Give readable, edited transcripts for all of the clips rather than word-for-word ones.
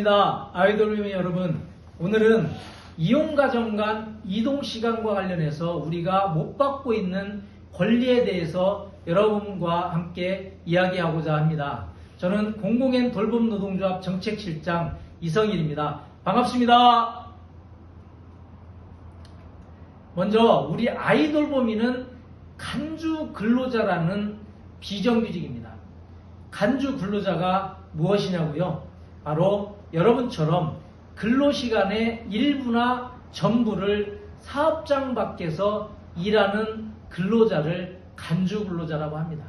반갑습니다. 아이돌루미 여러분, 오늘은 이용가정 간 이동시간과 관련해서 우리가 못 받고 있는 권리에 대해서 여러분과 함께 이야기하고자 합니다. 저는 공공엔 돌봄노동조합 정책실장 이성일입니다. 반갑습니다. 먼저 우리 아이돌봄이는 간주 근로자라는 비정규직입니다. 간주 근로자가 무엇이냐고요? 바로 여러분처럼 근로시간의 일부나 전부를 사업장 밖에서 일하는 근로자를 간주 근로자라고 합니다.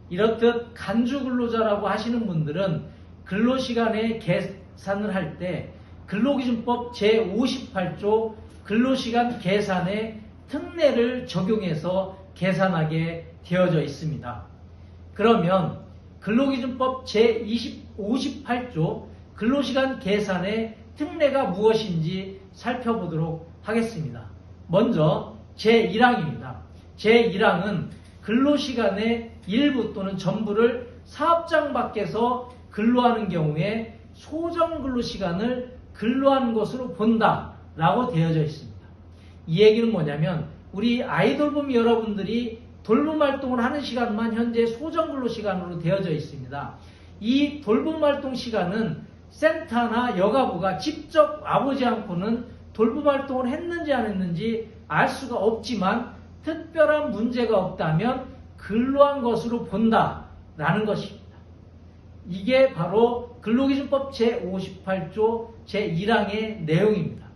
이렇듯 간주 근로자라고 하시는 분들은 근로시간의 계산을 할 때 근로기준법 제58조 근로시간 계산의 특례를 적용해서 계산하게 되어져 있습니다. 그러면 근로기준법 제58조 근로시간 계산의 특례가 무엇인지 살펴보도록 하겠습니다. 먼저 제1항입니다. 제1항은 근로시간의 일부 또는 전부를 사업장 밖에서 근로하는 경우에 소정근로시간을 근로하는 것으로 본다라고 되어져 있습니다. 이 얘기는 뭐냐면 우리 아이돌봄 여러분들이 돌봄활동을 하는 시간만 현재 소정근로시간으로 되어져 있습니다. 이 돌봄활동 시간은 센터나 여가부가 직접 와보지 않고는 돌봄활동을 했는지 안 했는지 알 수가 없지만 특별한 문제가 없다면 근로한 것으로 본다라는 것입니다. 이게 바로 근로기준법 제58조 제1항의 내용입니다.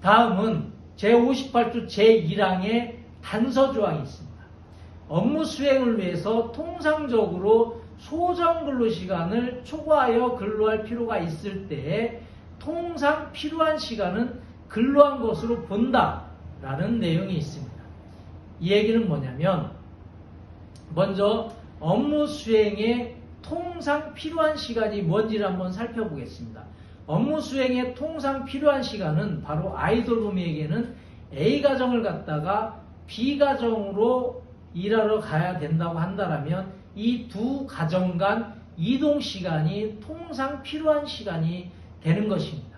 다음은 제58조 제1항의 단서조항이 있습니다. 업무 수행을 위해서 통상적으로 소정근로시간을 초과하여 근로할 필요가 있을 때에 통상 필요한 시간은 근로한 것으로 본다라는 내용이 있습니다. 이 얘기는 뭐냐면 먼저 업무 수행에 통상 필요한 시간이 뭔지를 한번 살펴보겠습니다. 업무 수행에 통상 필요한 시간은 바로 아이돌봄이에게는 A가정을 갖다가 B가정으로 일하러 가야 된다고 한다면 이 두 가정 간 이동 시간이 통상 필요한 시간이 되는 것입니다.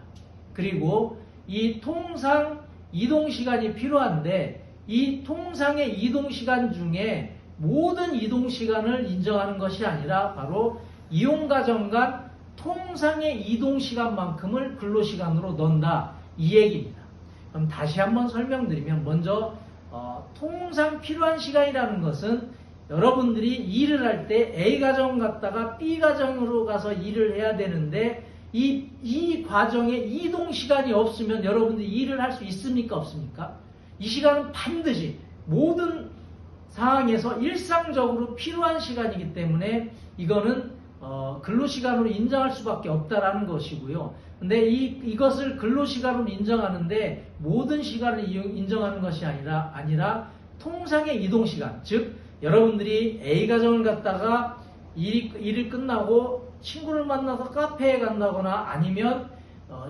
그리고 이 통상 이동 시간이 필요한데 이 통상의 이동 시간 중에 모든 이동 시간을 인정하는 것이 아니라 바로 이용가정 간 통상의 이동 시간만큼을 근로시간으로 넣는다 이 얘기입니다. 그럼 다시 한번 설명드리면 먼저 통상 필요한 시간이라는 것은 여러분들이 일을 할 때 A가정 갔다가 B가정으로 가서 일을 해야 되는데 이 과정에 이동 시간이 없으면 여러분들이 일을 할 수 있습니까? 없습니까? 이 시간은 반드시 모든 상황에서 일상적으로 필요한 시간이기 때문에 이거는 근로시간으로 인정할 수밖에 없다라는 것이고요. 근데 이것을 근로시간으로 인정하는데 모든 시간을 인정하는 것이 아니라 통상의 이동시간, 즉 여러분들이 A가정을 갔다가 일이 끝나고 친구를 만나서 카페에 간다거나 아니면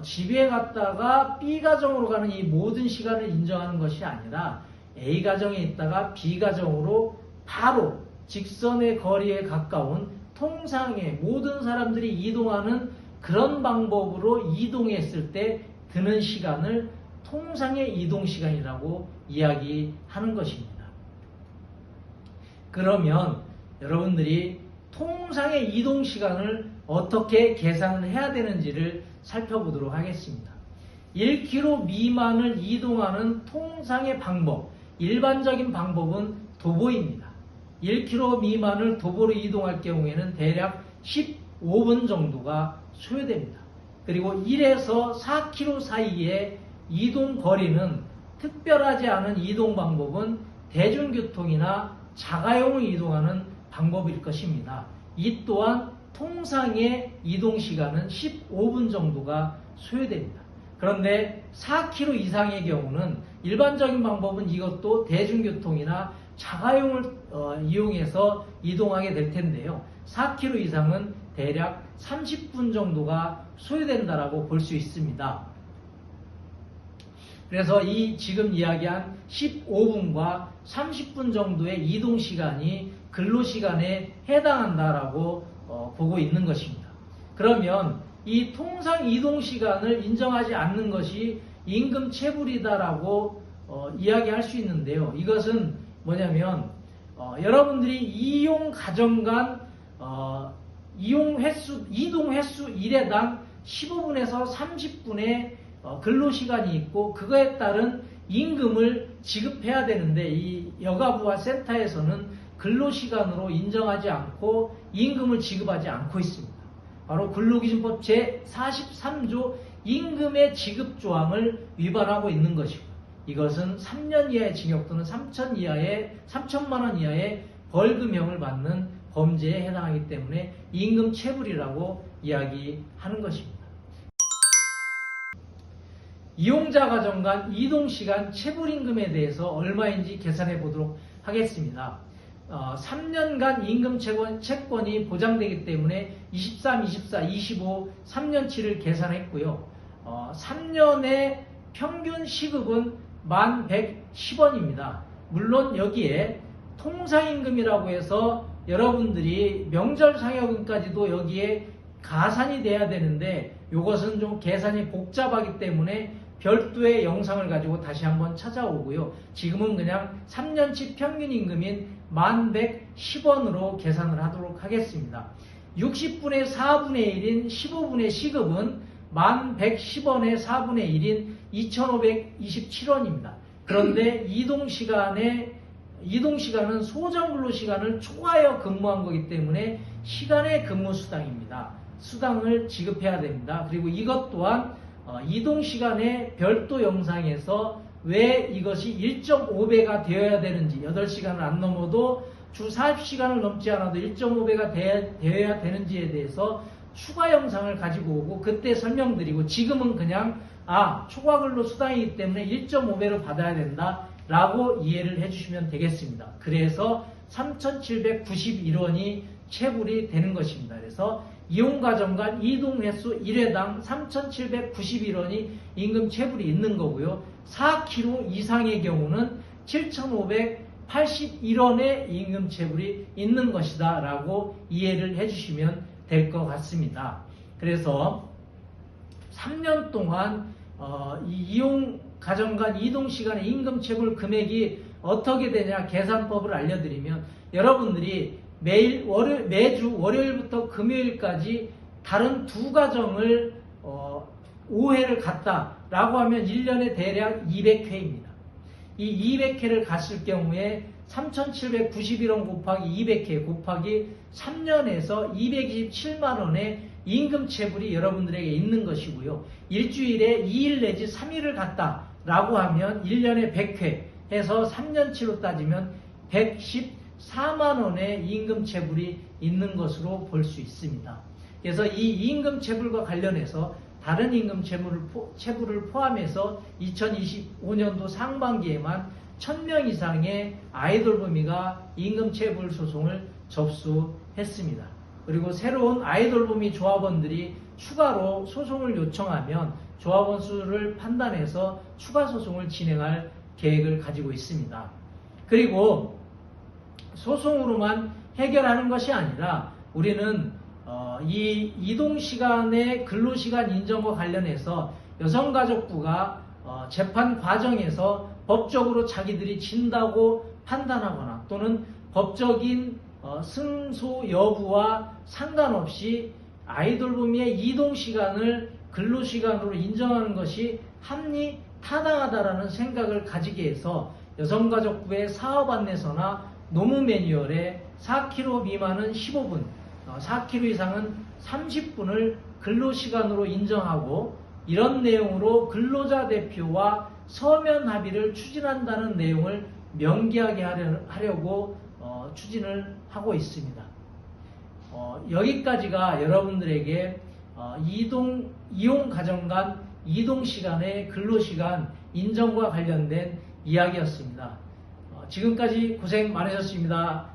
집에 갔다가 B가정으로 가는 이 모든 시간을 인정하는 것이 아니라 A가정에 있다가 B가정으로 바로 직선의 거리에 가까운 통상의 모든 사람들이 이동하는 그런 방법으로 이동했을 때 드는 시간을 통상의 이동시간이라고 이야기하는 것입니다. 그러면 여러분들이 통상의 이동시간을 어떻게 계산을 해야 되는지를 살펴보도록 하겠습니다. 1km 미만을 이동하는 통상의 방법, 일반적인 방법은 도보입니다. 1km 미만을 도보로 이동할 경우에는 대략 15분 정도가 소요됩니다. 그리고 1에서 4km 사이의 이동 거리는 특별하지 않은 이동 방법은 대중교통이나 자가용을 이동하는 방법일 것입니다. 이 또한 통상의 이동 시간은 15분 정도가 소요됩니다. 그런데 4km 이상의 경우는 일반적인 방법은 이것도 대중교통이나 자가용을 이용해서 이동하게 될 텐데요. 4km 이상은 대략 30분 정도가 소요된다라고 볼 수 있습니다. 그래서 이 지금 이야기한 15분과 30분 정도의 이동 시간이 근로시간에 해당한다라고 보고 있는 것입니다. 그러면 이 통상 이동 시간을 인정하지 않는 것이 임금 체불이다라고 이야기할 수 있는데요. 이것은 뭐냐면 여러분들이 이용 가정 간 이동 횟수 1회당 15분에서 30분의 근로시간이 있고 그거에 따른 임금을 지급해야 되는데 이 여가부와 센터에서는 근로시간으로 인정하지 않고 임금을 지급하지 않고 있습니다. 바로 근로기준법 제43조 임금의 지급 조항을 위반하고 있는 것이고 이것은 3년 이하의 징역 또는 3천만 원 이하의 벌금형을 받는 범죄에 해당하기 때문에 임금 체불이라고 이야기하는 것입니다. 이용자 가정 간 이동시간 체불임금에 대해서 얼마인지 계산해 보도록 하겠습니다. 3년간 임금 채권이 보장되기 때문에 23, 24, 25, 3년치를 계산했고요. 3년의 평균 시급은 1110원입니다. 물론 여기에 통상임금이라고 해서 여러분들이 명절 상여금까지도 여기에 가산이 돼야 되는데 이것은 좀 계산이 복잡하기 때문에 별도의 영상을 가지고 다시 한번 찾아오고요. 지금은 그냥 3년치 평균 임금인 1110원으로 계산을 하도록 하겠습니다. 60분의 4분의 1인 15분의 시급은 1110원의 4분의 1인 2527원입니다. 그런데 이동시간은 소정근로시간을 초과하여 근무한 거기 때문에 시간의 근무수당입니다. 수당을 지급해야 됩니다. 그리고 이것 또한 이동시간의 별도 영상에서 왜 이것이 1.5배가 되어야 되는지 8시간을 안 넘어도 주 40시간을 넘지 않아도 1.5배가 되어야 되는지에 대해서 추가 영상을 가지고 오고 그때 설명드리고 지금은 그냥 초과근로 수당이기 때문에 1.5배로 받아야 된다 라고 이해를 해주시면 되겠습니다. 그래서 3,791원이 체불이 되는 것입니다. 그래서 이용가정 간 이동횟수 1회당 3,791원이 임금 체불이 있는 거고요. 4km 이상의 경우는 7,581원의 임금 체불이 있는 것이다 라고 이해를 해주시면 될 것 같습니다. 그래서 3년 동안 이 이용 가정 간 이동 시간의 임금 체불 금액이 어떻게 되냐 계산법을 알려드리면 여러분들이 매주 월요일부터 금요일까지 다른 두 가정을 5회를 갔다라고 하면 1년에 대략 200회입니다. 이 200회를 갔을 경우에 3,791원 곱하기 200회 곱하기 3년에서 227만원의 임금 체불이 여러분들에게 있는 것이고요. 일주일에 2일 내지 3일을 갔다라고 하면 1년에 100회 해서 3년치로 따지면 114만원의 임금 체불이 있는 것으로 볼 수 있습니다. 그래서 이 임금 체불과 관련해서 다른 임금 체불을 포함해서 2025년도 상반기에만 1000명 이상의 아이돌범위가 임금 체불 소송을 접수했습니다. 그리고 새로운 아이돌범위 조합원들이 추가로 소송을 요청하면 조합원 수를 판단해서 추가 소송을 진행할 계획을 가지고 있습니다. 그리고 소송으로만 해결하는 것이 아니라 우리는 이 이동시간의 근로시간 인정과 관련해서 여성가족부가 재판 과정에서 법적으로 자기들이 진다고 판단하거나 또는 법적인 승소 여부와 상관없이 아이돌범위의 이동시간을 근로시간으로 인정하는 것이 합리 타당하다라는 생각을 가지게 해서 여성가족부의 사업 안내서나 노무 매뉴얼에 4km 미만은 15분, 4km 이상은 30분을 근로시간으로 인정하고 이런 내용으로 근로자 대표와 서면 합의를 추진한다는 내용을 명기하게 하려고 추진을 하고 있습니다. 여기까지가 여러분들에게 이용 가정 간 이동시간의 근로시간 인정과 관련된 이야기였습니다. 지금까지 고생 많으셨습니다.